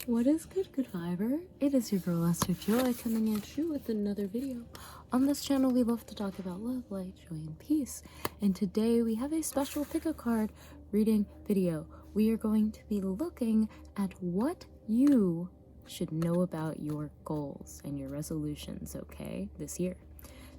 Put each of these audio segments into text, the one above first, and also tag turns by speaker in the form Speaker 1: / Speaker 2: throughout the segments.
Speaker 1: What is good fiber? It is your girl Esther Joy coming at you with another video. On this channel we love to talk about love, light, joy, and peace. And today we have a special pick a card reading video. We are going to be looking at what you should know about your goals and your resolutions, okay, this year.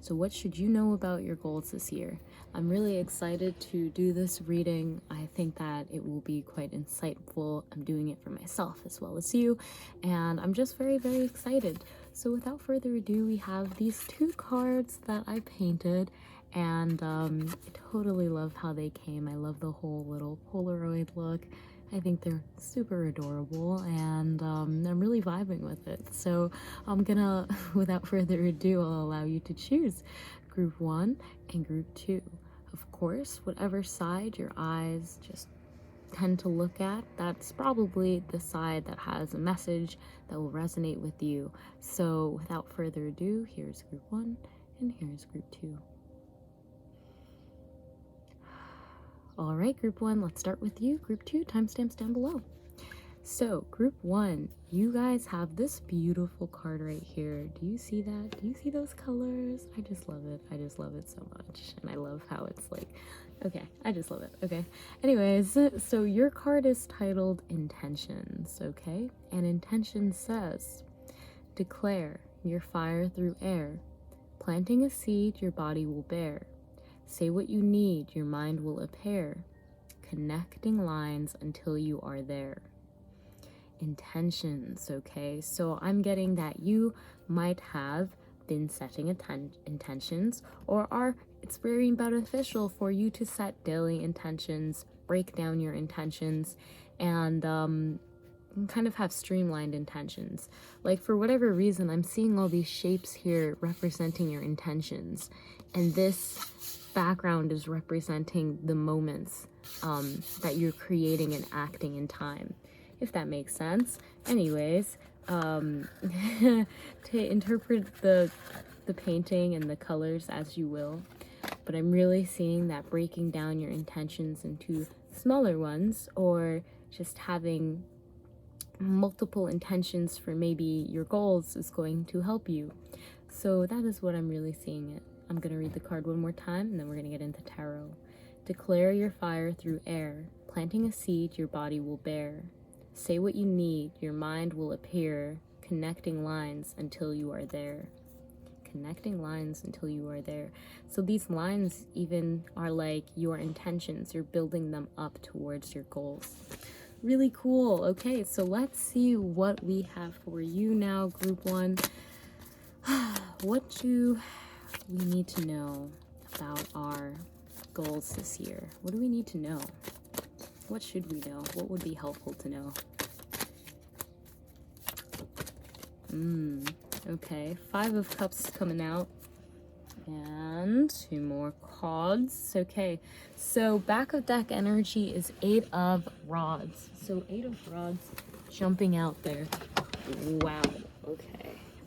Speaker 1: So what should you know about your goals this year? I'm really excited to do this reading. I think that it will be quite insightful. I'm doing it for myself as well as you, and I'm just very excited. So without further ado, we have these two cards that I painted, and I totally love how they came. I love the whole little Polaroid look. I think they're super adorable, and I'm really vibing with it. So I'm gonna, without further ado, I'll allow you to choose group 1 and group 2. Of course, whatever side your eyes just tend to look at, that's probably the side that has a message that will resonate with you. So without further ado, here's group 1 and here's group 2. All right, group 1, let's start with you. Group 2, timestamps down below. So group 1, you guys have this beautiful card right here. Do you see that? Do you see those colors? I just love it. I just love it so much. And I love how it's like, okay, I just love it. Okay. Anyways, so your card is titled Intentions, okay? And Intention says, declare your fire through air. Planting a seed your body will bear. Say what you need, your mind will appear. Connecting lines until you are there. Intentions, okay? So I'm getting that you might have been setting intentions, or it's very beneficial for you to set daily intentions, break down your intentions, and kind of have streamlined intentions. Like, for whatever reason, I'm seeing all these shapes here representing your intentions, and this background is representing the moments that you're creating and acting in time, if that makes sense. Anyways, to interpret the painting and the colors as you will, but I'm really seeing that breaking down your intentions into smaller ones, or just having multiple intentions for maybe your goals, is going to help you. So that is what I'm really seeing it. I'm going to read the card one more time, and then we're going to get into tarot. Declare your fire through air. Planting a seed your body will bear. Say what you need, your mind will appear. Connecting lines until you are there. Connecting lines until you are there. So these lines even are like your intentions. You're building them up towards your goals. Really cool. Okay, so let's see what we have for you now, group 1. What do we need to know about our goals this year? What do we need to know? What should we know? What would be helpful to know? Okay, 5 of Cups coming out, and 2 more cards. Okay, so back of deck energy is 8 of Rods. So 8 of Rods jumping out there. Wow.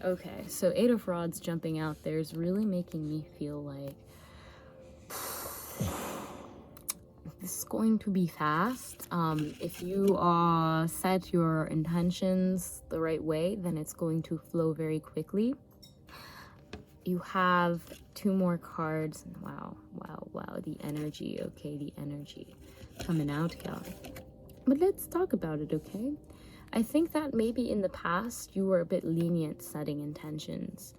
Speaker 1: Okay, so 8 of Rods jumping out there is really making me feel like this is going to be fast. If you set your intentions the right way, then it's going to flow very quickly. You have 2 more cards. Wow, the energy. Okay, the energy coming out, y'all. But let's talk about it, okay? I think that maybe in the past you were a bit lenient setting intentions,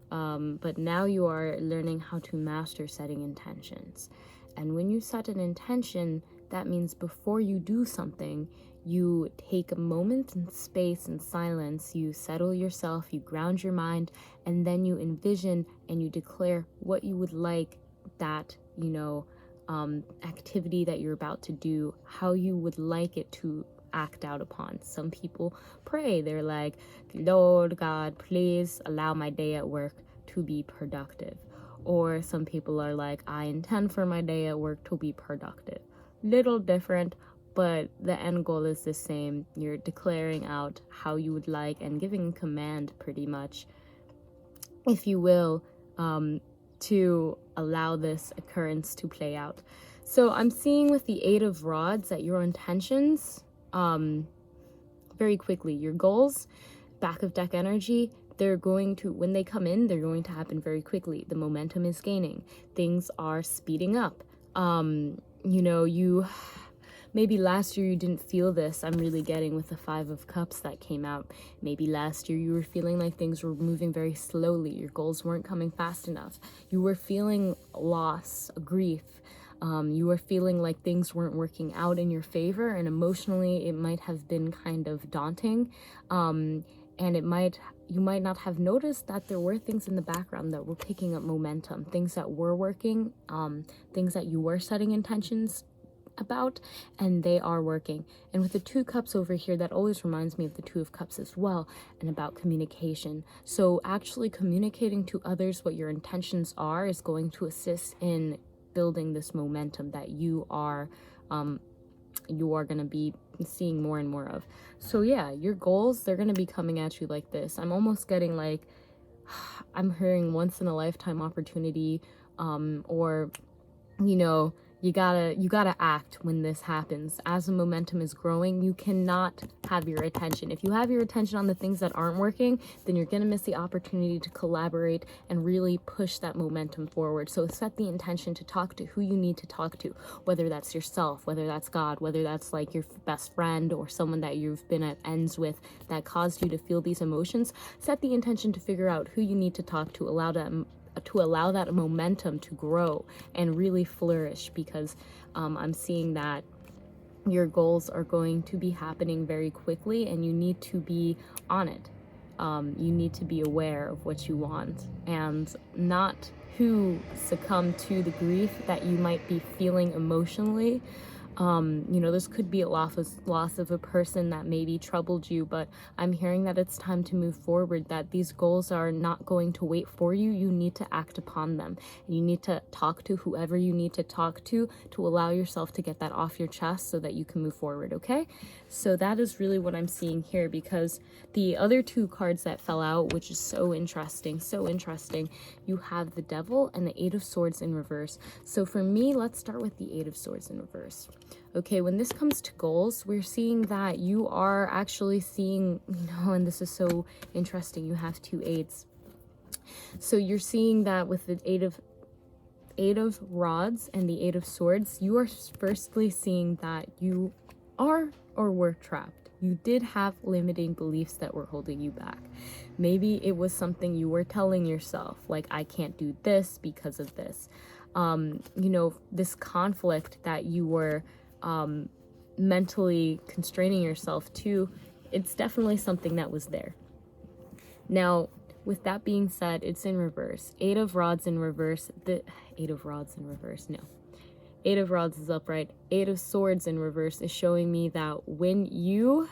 Speaker 1: but now you are learning how to master setting intentions. And when you set an intention, that means before you do something, you take a moment in space and silence, you settle yourself, you ground your mind, and then you envision and you declare what you would like that, activity that you're about to do, how you would like it to act out upon. Some people pray. They're like, Lord God, please allow my day at work to be productive. Or some people are like, I intend for my day at work to be productive. Little different, but the end goal is the same. You're declaring out how you would like and giving a command, pretty much, if you will, to allow this occurrence to play out. So I'm seeing with the 8 of Rods that your intentions, very quickly. Your goals, back of deck energy, they're going to, when they come in, they're going to happen very quickly. The momentum is gaining. Things are speeding up. You maybe last year you didn't feel this. I'm really getting with the 5 of Cups that came out. Maybe last year you were feeling like things were moving very slowly. Your goals weren't coming fast enough. You were feeling loss, grief. You were feeling like things weren't working out in your favor, and emotionally it might have been kind of daunting. And you might not have noticed that there were things in the background that were picking up momentum, things that were working, things that you were setting intentions about, and they are working. And with the 2 Cups over here, that always reminds me of the 2 of Cups as well, and about communication. So actually communicating to others what your intentions are is going to assist in building this momentum that you are going to be seeing more and more of. So yeah, your goals, they're going to be coming at you like this. I'm almost getting like, I'm hearing once in a lifetime opportunity, or you gotta act when this happens. As the momentum is growing, you cannot have your attention. If you have your attention on the things that aren't working, then you're gonna miss the opportunity to collaborate and really push that momentum forward. So set the intention to talk to who you need to talk to, whether that's yourself, whether that's God, whether that's like your best friend or someone that you've been at ends with that caused you to feel these emotions. Set the intention to figure out who you need to talk to, allow that momentum to grow and really flourish, because I'm seeing that your goals are going to be happening very quickly, and you need to be on it. You need to be aware of what you want and not to succumb to the grief that you might be feeling emotionally. This could be a loss of a person that maybe troubled you, but I'm hearing that it's time to move forward, that these goals are not going to wait for you. You need to act upon them. And you need to talk to whoever you need to talk to allow yourself to get that off your chest so that you can move forward, okay? So that is really what I'm seeing here, because the other 2 cards that fell out, which is so interesting, you have the Devil and the 8 of Swords in reverse. So for me, let's start with the 8 of Swords in reverse. Okay, when this comes to goals, we're seeing that you are actually seeing, and this is so interesting, you have 2 8s. So you're seeing that with the 8 of Rods and the 8 of Swords, you are firstly seeing that you are or were trapped. You did have limiting beliefs that were holding you back. Maybe it was something you were telling yourself, like, I can't do this because of this. This conflict that you were mentally constraining yourself to, it's definitely something that was there. Now, with that being said, it's in reverse. 8 of Rods in reverse. The 8 of Rods in reverse, no. 8 of Rods is upright. 8 of Swords in reverse is showing me that when you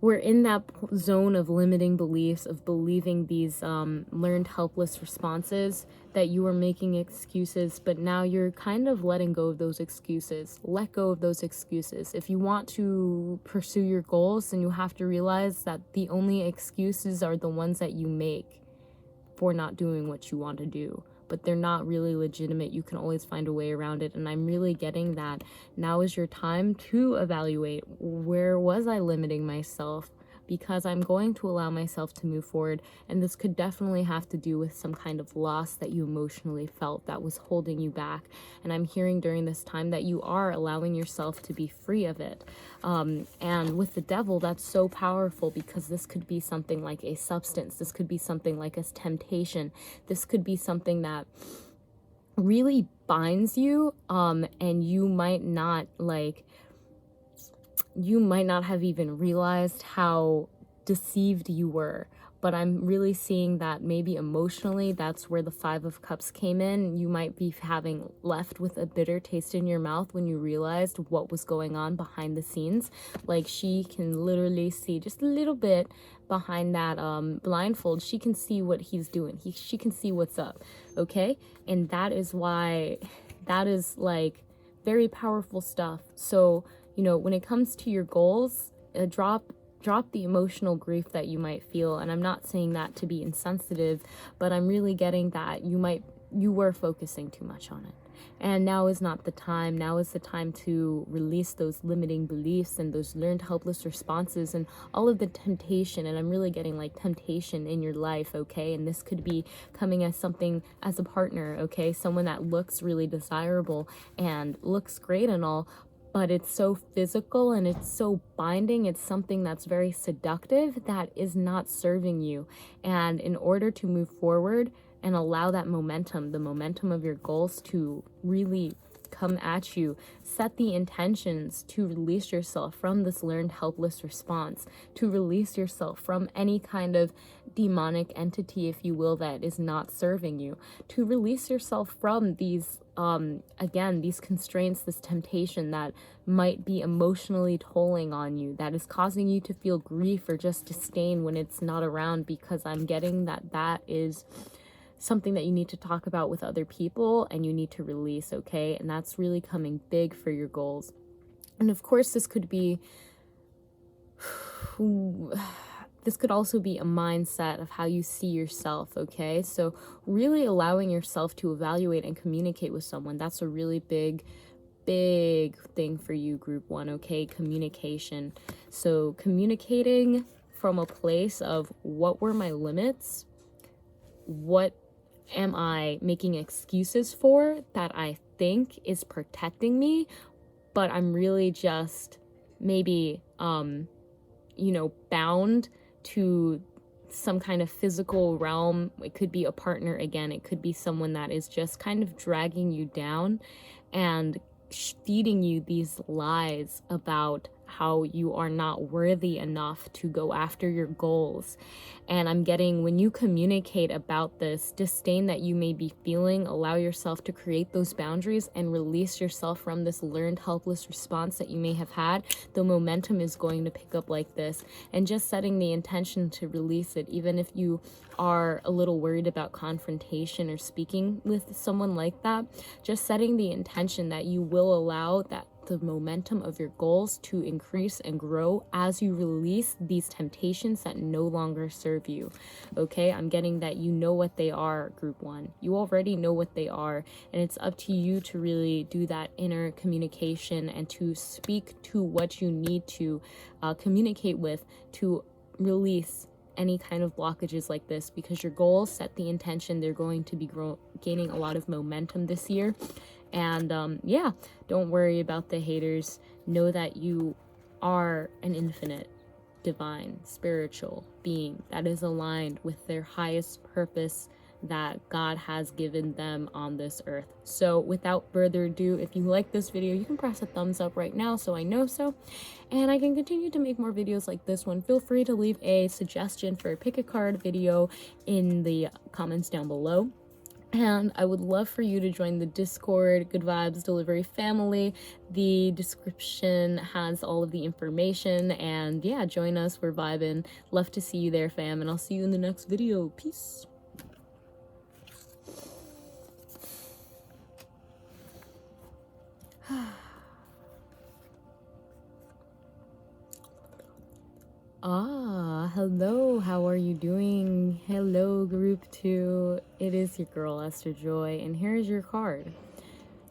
Speaker 1: were in that zone of limiting beliefs, of believing these learned helpless responses, that you were making excuses, but now you're kind of letting go of those excuses. Let go of those excuses. If you want to pursue your goals, then you have to realize that the only excuses are the ones that you make for not doing what you want to do. But they're not really legitimate. You can always find a way around it. And I'm really getting that now is your time to evaluate, where was I limiting myself? Because I'm going to allow myself to move forward. And this could definitely have to do with some kind of loss that you emotionally felt that was holding you back. And I'm hearing during this time that you are allowing yourself to be free of it. And with the Devil, that's so powerful, because this could be something like a substance. This could be something like a temptation. This could be something that really binds you, and you might not have even realized how deceived you were. But I'm really seeing that maybe emotionally, that's where the 5 of Cups came in. You might be having left with a bitter taste in your mouth when you realized what was going on behind the scenes. Like, she can literally see just a little bit behind that blindfold. She can see what he's doing. She can see what's up, okay? And that is why, that is like very powerful stuff. So, when it comes to your goals, drop the emotional grief that you might feel. And I'm not saying that to be insensitive, but I'm really getting that you were focusing too much on it. And now is not the time. Now is the time to release those limiting beliefs and those learned helpless responses and all of the temptation. And I'm really getting like temptation in your life, okay? And this could be coming as something as a partner, okay? Someone that looks really desirable and looks great and all, but it's so physical and it's so binding. It's something that's very seductive that is not serving you. And in order to move forward and allow that momentum, the momentum of your goals to really come at you, set the intentions to release yourself from this learned helpless response, to release yourself from any kind of demonic entity, if you will, that is not serving you, to release yourself from these again, these constraints, this temptation that might be emotionally tolling on you, that is causing you to feel grief or just disdain when it's not around, because I'm getting that that is something that you need to talk about with other people and you need to release, okay? And that's really coming big for your goals. And of course, this could also be a mindset of how you see yourself, okay? So really allowing yourself to evaluate and communicate with someone, that's a really big thing for you, group 1, okay? Communication. So communicating from a place of, what were my limits? What am I making excuses for that I think is protecting me, but I'm really just maybe, bound to some kind of physical realm. It could be a partner again. It could be someone that is just kind of dragging you down and feeding you these lies about how you are not worthy enough to go after your goals. And I'm getting, when you communicate about this disdain that you may be feeling, allow yourself to create those boundaries and release yourself from this learned helpless response that you may have had. The momentum is going to pick up like this, and just setting the intention to release it, even if you are a little worried about confrontation or speaking with someone like that, just setting the intention that you will allow that the momentum of your goals to increase and grow as you release these temptations that no longer serve you, okay? I'm getting that you know what they are, group 1. You already know what they are, and it's up to you to really do that inner communication and to speak to what you need to communicate with to release any kind of blockages like this, because your goals, set the intention, they're going to be gaining a lot of momentum this year. And don't worry about the haters. Know that you are an infinite, divine, spiritual being that is aligned with their highest purpose that God has given them on this earth. So without further ado, if you like this video, you can press a thumbs up right now so I know so, and I can continue to make more videos like this one. Feel free to leave a suggestion for a pick a card video in the comments down below. And I would love for you to join the Discord Good Vibes Delivery family. The description has all of the information, and yeah, join us. We're vibing. Love to see you there, fam, and I'll see you in the next video. Peace. Hello, how are you doing? Hello, group 2. It is your girl, Esther Joy, and here's your card.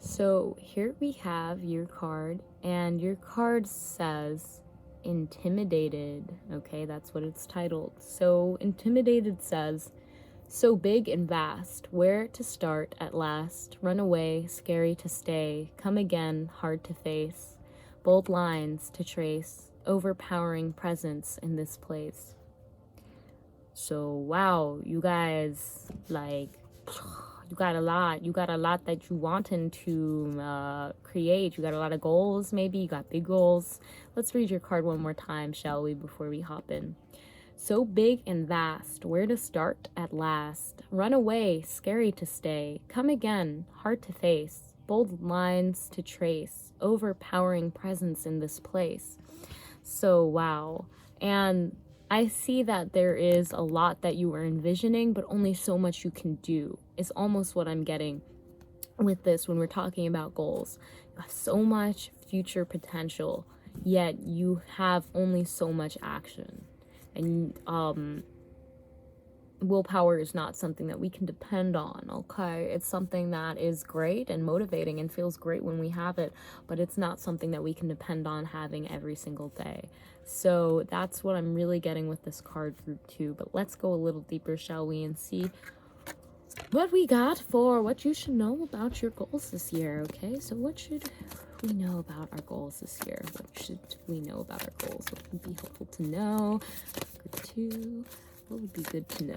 Speaker 1: So here we have your card, and your card says intimidated. Okay, that's what it's titled. So intimidated says, so big and vast, where to start at last, run away, scary to stay, come again, hard to face, bold lines to trace, overpowering presence in this place. So wow, you guys, like, you got a lot that you wanting to create. You got a lot of goals. Maybe you got big goals. Let's read your card one more time, shall we, before we hop in. So big and vast, where to start at last, run away, scary to stay, come again, hard to face, bold lines to trace, overpowering presence in this place. So wow. And I see that there is a lot that you are envisioning, but only so much you can do is almost what I'm getting with this when we're talking about goals. You have so much future potential, yet you have only so much action. And willpower is not something that we can depend on, okay? It's something that is great and motivating and feels great when we have it, but it's not something that we can depend on having every single day. So that's what I'm really getting with this card group 2. But let's go a little deeper, shall we, and see what we got for what you should know about your goals this year, okay? So what should we know about our goals this year? What should we know about our goals? What would be helpful to know? Group 2. What would be good to know?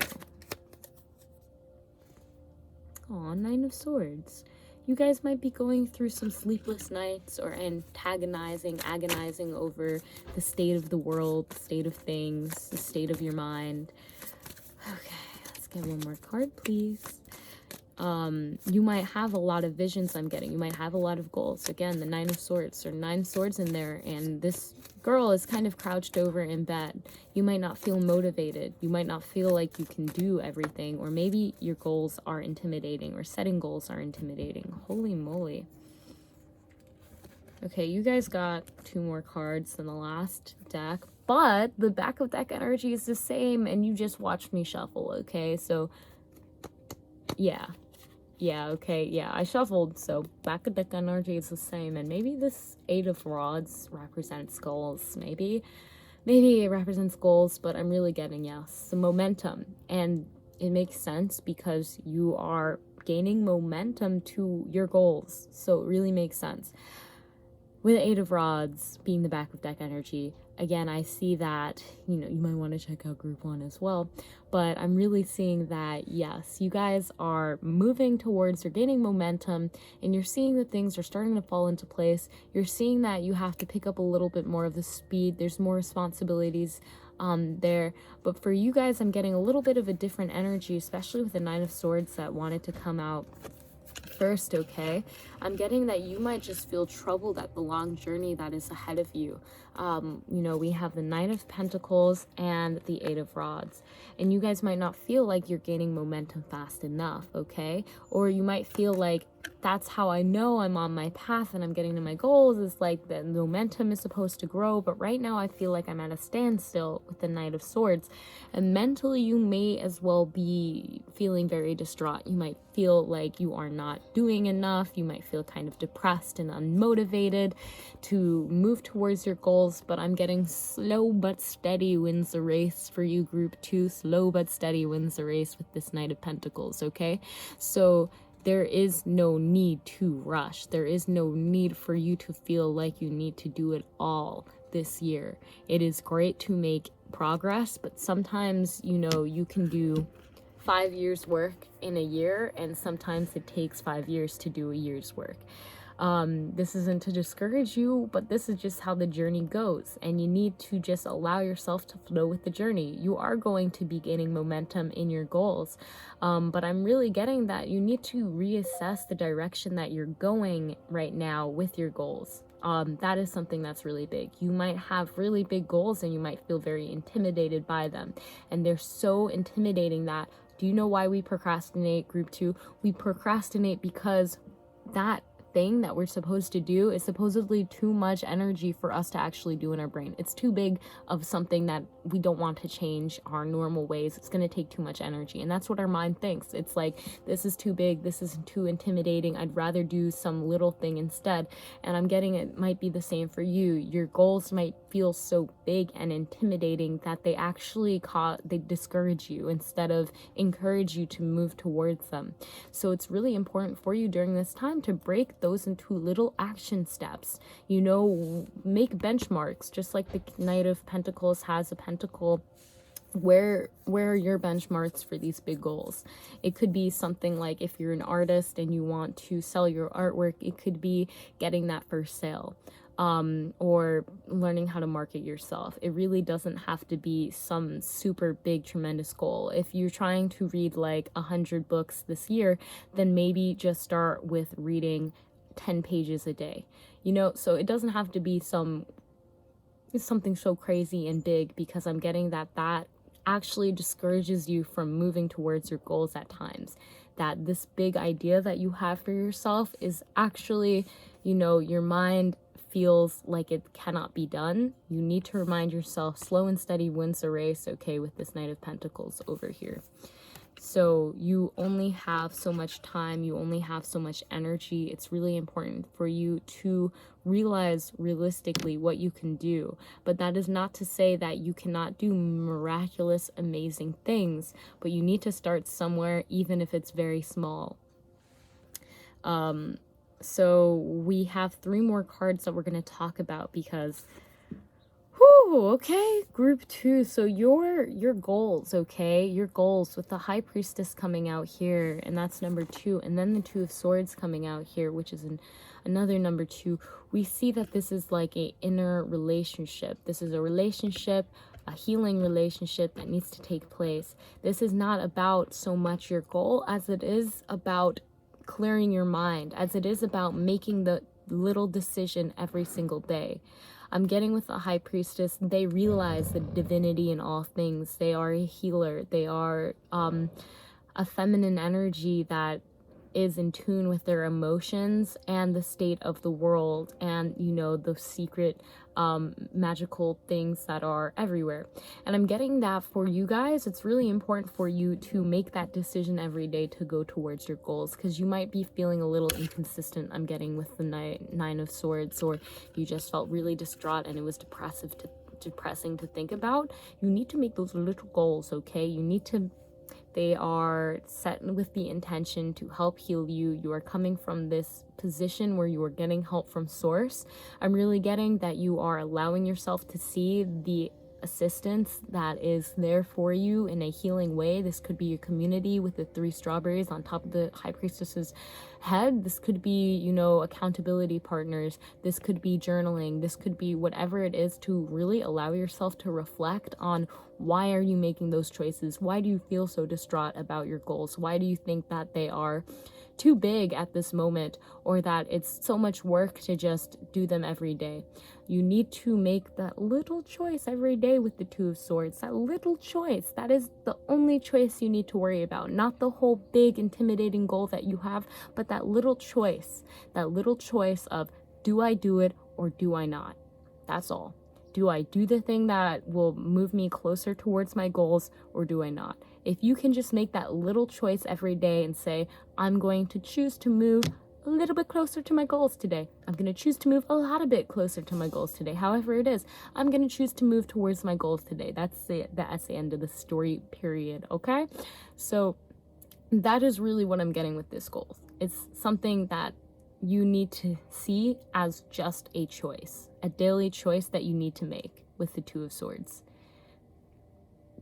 Speaker 1: Aw, 9 of Swords. You guys might be going through some sleepless nights or agonizing over the state of the world, the state of things, the state of your mind. Okay, let's get one more card, please. You might have a lot of visions. I'm getting, you might have a lot of goals. Again, the 9 of Swords, or 9 swords in there, and this girl is kind of crouched over in bed. You might not feel motivated. You might not feel like you can do everything, or maybe your goals are intimidating, or setting goals are intimidating. Holy moly. Okay, you guys got 2 more cards than the last deck, but the back of deck energy is the same, and you just watched me shuffle, okay? So yeah, okay, yeah, I shuffled, so back of deck energy is the same, and maybe this 8 of Rods represents goals, maybe it represents goals, but I'm really getting, yes, the momentum, and it makes sense because you are gaining momentum to your goals, so it really makes sense. With 8 of Rods being the back of deck energy, again, I see that, you might want to check out group 1 as well, but I'm really seeing that, yes, you guys are moving towards, you're gaining momentum, and you're seeing that things are starting to fall into place. You're seeing that you have to pick up a little bit more of the speed. There's more responsibilities there, but for you guys, I'm getting a little bit of a different energy, especially with the 9 of Swords that wanted to come out first, okay? I'm getting that you might just feel troubled at the long journey that is ahead of you. We have the 9 of Pentacles and the 8 of Rods, and you guys might not feel like you're gaining momentum fast enough, okay? Or you might feel like that's how I know I'm on my path and I'm getting to my goals, is like the momentum is supposed to grow, but right now I feel like I'm at a standstill with the Knight of Swords, and mentally you may as well be feeling very distraught. You might feel like you are not doing enough. You might feel kind of depressed and unmotivated to move towards your goals, but I'm getting slow but steady wins the race for you, group 2. Slow but steady wins the race with this Knight of Pentacles, okay? So there is no need to rush. There is no need for you to feel like you need to do it all this year. It is great to make progress, but sometimes, you can do 5 years work in a year, and sometimes it takes 5 years to do a year's work. This isn't to discourage you, but this is just how the journey goes, and you need to just allow yourself to flow with the journey. You are going to be gaining momentum in your goals, but I'm really getting that you need to reassess the direction that you're going right now with your goals. That is something that's really big. You might have really big goals and you might feel very intimidated by them, and they're so intimidating that, do you know why we procrastinate, group 2? We procrastinate because that thing that we're supposed to do is supposedly too much energy for us to actually do in our brain. It's too big of something that we don't want to change our normal ways. It's going to take too much energy, and that's what our mind thinks. It's like, this is too big, this is too intimidating, I'd rather do some little thing instead. And I'm getting it might be the same for you. Your goals might feel so big and intimidating that they actually they discourage you instead of encourage you to move towards them. So it's really important for you during this time to break those into little action steps. Make benchmarks, just like the Knight of Pentacles has a pentacle. Where are your benchmarks for these big goals? It could be something like, if you're an artist and you want to sell your artwork, it could be getting that first sale, or learning how to market yourself. It really doesn't have to be some super big, tremendous goal. If you're trying to read like 100 books this year, then maybe just start with reading 10 pages a day. So it doesn't have to be something so crazy and big, because I'm getting that actually discourages you from moving towards your goals at times. That this big idea that you have for yourself is actually, your mind feels like it cannot be done, you need to remind yourself slow and steady wins the race, okay, with this Knight of Pentacles over here. So you only have so much time, you only have so much energy. It's really important for you to realize realistically what you can do. But that is not to say that you cannot do miraculous, amazing things, but you need to start somewhere, even if it's very small. So we have 3 more cards that we're going to talk about because okay, group 2. So your goals, okay? Your goals with the High Priestess coming out here, and that's number 2, and then the 2 of Swords coming out here, which is another number 2. We see that this is like a inner relationship. This is a relationship, a healing relationship that needs to take place. This is not about so much your goal as it is about clearing your mind, as it is about making the little decision every single day. I'm getting with the High Priestess, they realize the divinity in all things. They are a healer. They are a feminine energy that is in tune with their emotions and the state of the world and, you know, the secret magical things that are everywhere. And I'm getting that for you guys, it's really important for you to make that decision every day to go towards your goals, because you might be feeling a little inconsistent. I'm getting with the Nine of Swords, or you just felt really distraught and it was depressing to think about. You need to make those little goals, okay? They are set with the intention to help heal you. You are coming from this position where you are getting help from source. I'm really getting that you are allowing yourself to see the assistance that is there for you in a healing way. This could be your community with the 3 strawberries on top of the High Priestess's head. This could be, you know, accountability partners. This could be journaling. This could be whatever it is, to really allow yourself to reflect on why are you making those choices? Why do you feel so distraught about your goals? Why do you think that they are too big at this moment, or that it's so much work to just do them every day? You need to make that little choice every day with the 2 of Swords. That little choice, that is the only choice you need to worry about. Not the whole big intimidating goal that you have, but that little choice of, do I do it or do I not? That's all. Do I do the thing that will move me closer towards my goals, or do I not? If you can just make that little choice every day and say, I'm going to choose to move a little bit closer to my goals today. I'm going to choose to move a lot bit closer to my goals today. However it is, I'm going to choose to move towards my goals today. That's the end of the story, period, okay? So that is really what I'm getting with this goal. It's something that you need to see as just a choice, a daily choice that you need to make with the 2 of Swords.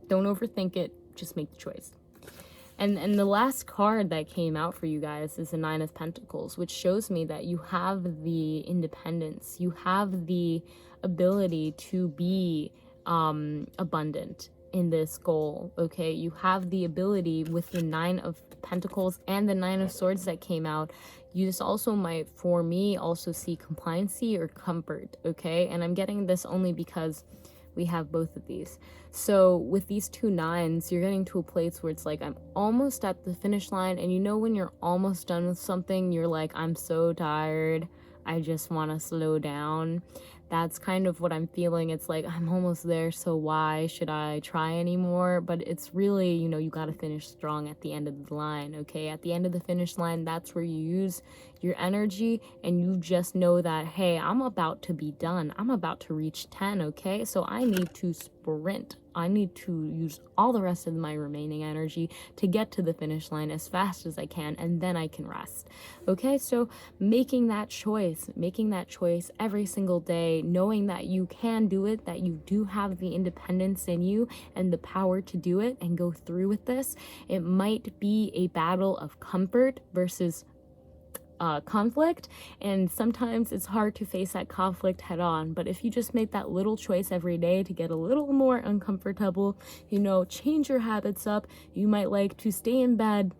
Speaker 1: Don't overthink it, just make the choice. And the last card that came out for you guys is the 9 of Pentacles, which shows me that you have the independence, you have the ability to be abundant in this goal, okay? You have the ability with the 9 of Pentacles and the 9 of Swords that came out. You just also might, for me, also see compliancy or comfort, okay? And I'm getting this only because we have both of these. So with these 2 9s, you're getting to a place where it's like, I'm almost at the finish line, and you know when you're almost done with something, you're like, I'm so tired, I just want to slow down. That's kind of what I'm feeling. It's like, I'm almost there, so why should I try anymore? But it's really, you know, you got to finish strong at the end of the line, okay? At the end of the finish line, that's where you use your energy, and you just know that, hey, I'm about to be done. I'm about to reach 10, okay? So I need to sprint. I need to use all the rest of my remaining energy to get to the finish line as fast as I can, and then I can rest. Okay, so making that choice every single day, knowing that you can do it, that you do have the independence in you and the power to do it and go through with this. It might be a battle of comfort versus conflict, and sometimes it's hard to face that conflict head on, but if you just make that little choice every day to get a little more uncomfortable, you know, change your habits up. You might like to stay in bed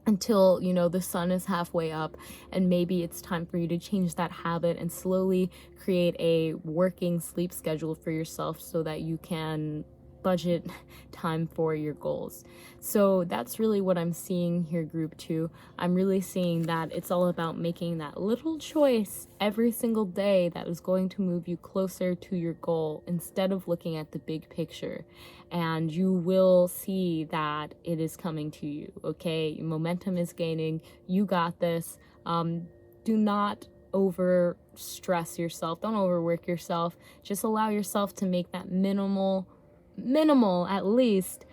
Speaker 1: until, you know, the sun is halfway up, and maybe it's time for you to change that habit and slowly create a working sleep schedule for yourself so that you can budget time for your goals. So that's really what I'm seeing here, group 2. I'm really seeing that it's all about making that little choice every single day that is going to move you closer to your goal instead of looking at the big picture. And you will see that it is coming to you, okay? Momentum is gaining. You got this. Do not over stress yourself. Don't overwork yourself. Just allow yourself to make that minimal at least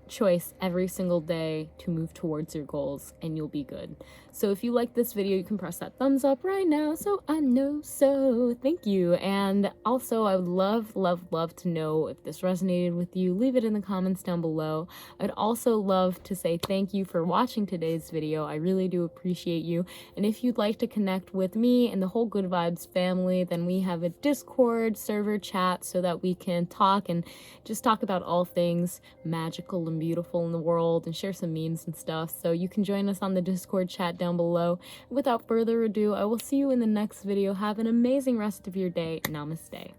Speaker 1: choice every single day to move towards your goals, and you'll be good. So if you like this video, you can press that thumbs up right now so I know. So thank you. And also, I would love to know if this resonated with you. Leave it in the comments down below. I'd also love to say thank you for watching today's video. I really do appreciate you. And if you'd like to connect with me and the whole Good Vibes family, then we have a Discord server chat so that we can talk and just talk about all things magical and beautiful in the world and share some memes and stuff. So you can join us on the Discord chat down below. Without further ado, I will see you in the next video. Have an amazing rest of your day. Namaste.